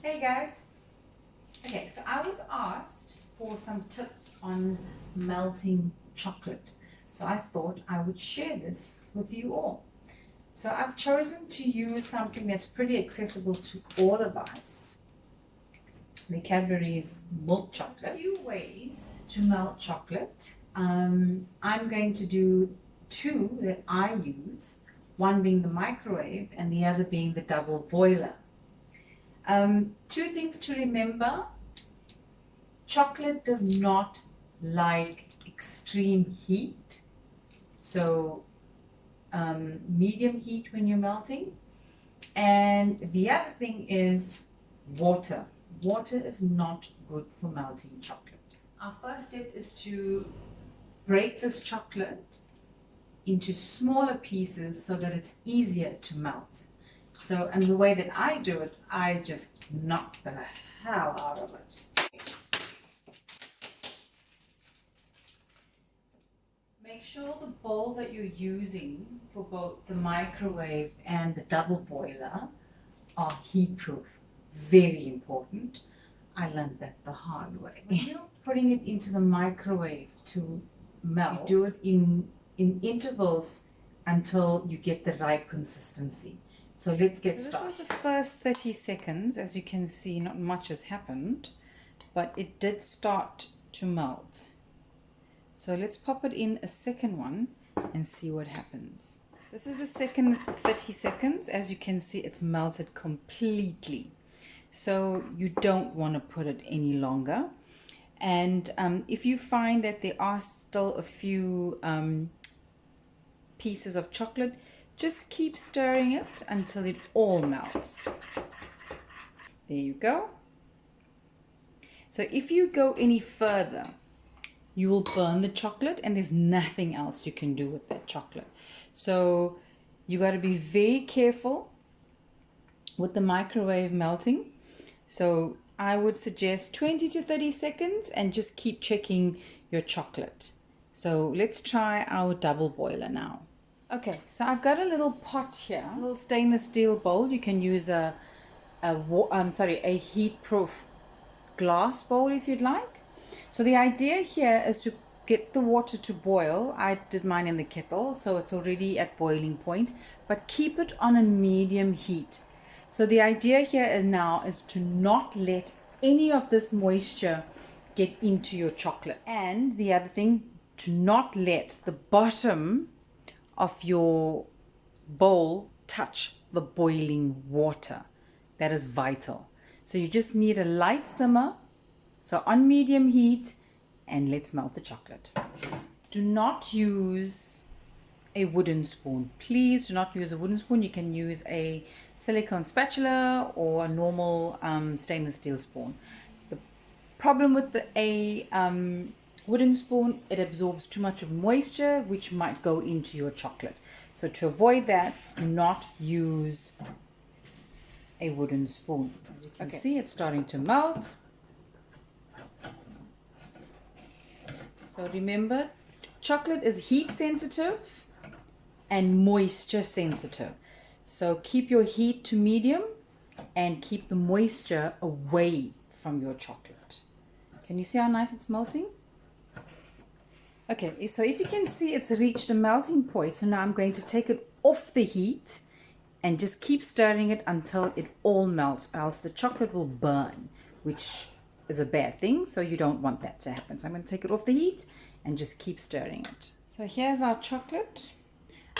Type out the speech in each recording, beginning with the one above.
Hey guys. Okay, so I was asked for some tips on melting chocolate. So I thought I would share this with you all. So I've chosen to use something that's pretty accessible to all of us. The Cadbury's milk chocolate. A few ways to melt chocolate. I'm going to do two that I use, one being the microwave and the other being the double boiler. Two things to remember. Chocolate does not like extreme heat. So medium heat when you're melting. And the other thing is water. Water is not good for melting chocolate. Our first step is to break this chocolate into smaller pieces so that it's easier to melt. So, and the way that I do it, I just knock the hell out of it. Make sure the bowl that you're using for both the microwave and the double boiler are heat proof. Very important. I learned that the hard way. When you're putting it into the microwave to melt, you do it in intervals until you get the right consistency. So let's get started. This was the first 30 seconds. As you can see, not much has happened, but it did start to melt. So let's pop it in a second one and see what happens. This is the second 30 seconds. As you can see, it's melted completely. So you don't want to put it any longer. And if you find that there are still a few pieces of chocolate, just keep stirring it until it all melts. There you go. So if you go any further, you will burn the chocolate and there's nothing else you can do with that chocolate. So you got to be very careful with the microwave melting. So I would suggest 20 to 30 seconds and just keep checking your chocolate. So let's try our double boiler now. Okay, so I've got a little pot here, a little stainless steel bowl. You can use a heat-proof glass bowl if you'd like. So the idea here is to get the water to boil. I did mine in the kettle, so it's already at boiling point, but keep it on a medium heat. So the idea here now is to not let any of this moisture get into your chocolate. And the other thing, to not let the bottom of your bowl touch the boiling water. That is vital. So you just need a light simmer, so on medium heat, and let's melt the chocolate. Do not use a wooden spoon. Please do not use a wooden spoon. You can use a silicone spatula or a normal stainless steel spoon. The problem with a wooden spoon, it absorbs too much of moisture, which might go into your chocolate. So to avoid that, do not use a wooden spoon. As you can see, it's starting to melt. So remember, chocolate is heat sensitive and moisture sensitive. So keep your heat to medium and keep the moisture away from your chocolate. Can you see how nice it's melting? Okay, so if you can see, it's reached a melting point. So now I'm going to take it off the heat and just keep stirring it until it all melts, else the chocolate will burn, which is a bad thing. So you don't want that to happen. So I'm going to take it off the heat and just keep stirring it. So here's our chocolate.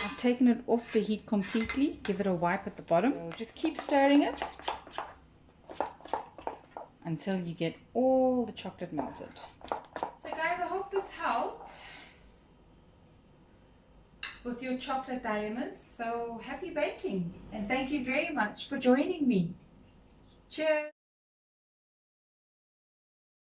I've taken it off the heat completely. Give it a wipe at the bottom. So just keep stirring it until you get all the chocolate melted. So guys, I hope this helped with your chocolate dilemmas. So happy baking, and thank you very much for joining me. Cheers.